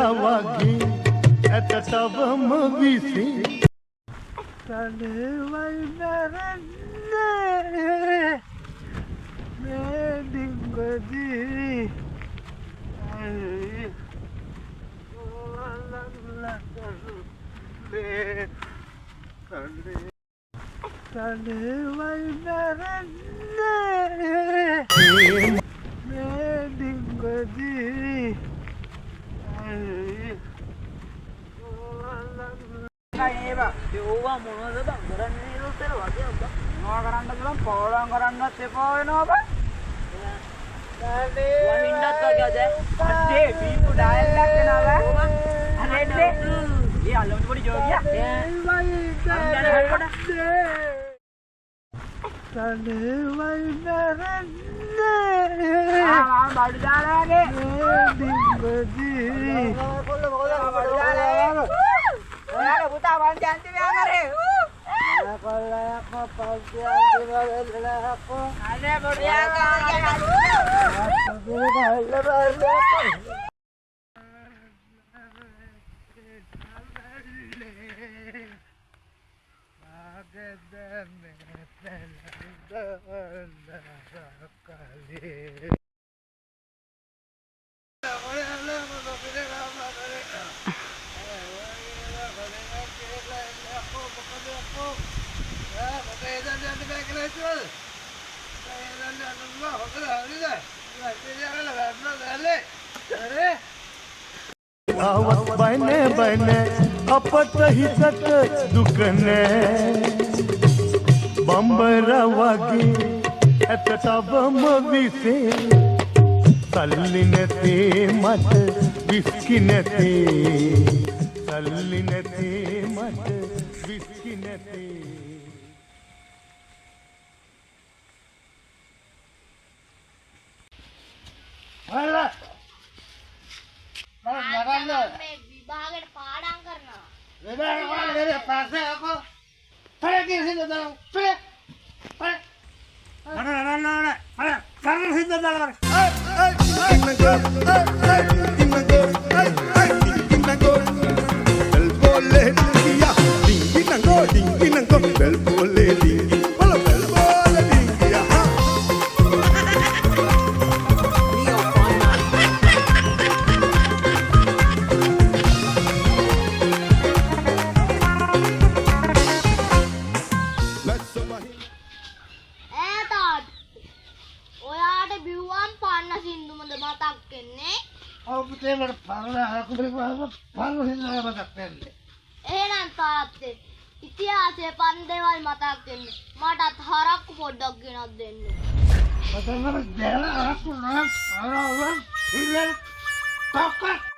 වගේ ඇත තවම විසින් තලෙවල් නරන්නේ මේ දිගදී තලෙවල් නරන්නේ මේ දිගදී ඒවා ඒවා මොනවද බං කරන්නේ උත්තර වගේ බං මොනවා කරන්නද බං පොලම් කරන්නත් එපා වෙනවා බං වහින්නත් වගේ අද අඩේ බීපු ඩයල් එකක් වෙනවා බං අරෙන්නේ ඒ අල්ලමුට පොඩි ජෝගියා තලෙවල් නරන්නේ බඩු දාලානේ දිගදී ඔයාලා පුතා මං ජන්ති ව්‍යාපාරේ කොල්ලයක් පස්සියක් දෙවලක් අනේ පොඩියා ආවත් බයනේ බයනේ අපට හිතට දුක නෑ බම්බර වගේ ඇත තවම විසින් සල්ලි නැතේ මට විස්කි නැතේ සල්ලි නැතේ මට විස්කි නැතේ හරි මේ විභාගෙට පාඩම් කරනවා. වෙබේ පාසේ අකෝ පළකින් හින්ද දාලා පළ කරන හින්ද දාලා ඔයාට බිව්වම් පන්න සින්දුමද මතක් වෙන්නේ? ඔව් පුතේ මට පරණ හින්ද මතක් වෙන්නේ. එහෙනම් තාත්තේ ඉතිහාසයේ පරණ දේවල් මතක් වෙන්නේ. මටත් හරක්කු පොඩ්ඩක් ගෙනත් දෙන්න. මට නම් දැන අරක්කු නෑ අරව ඉල්ල තාක්ක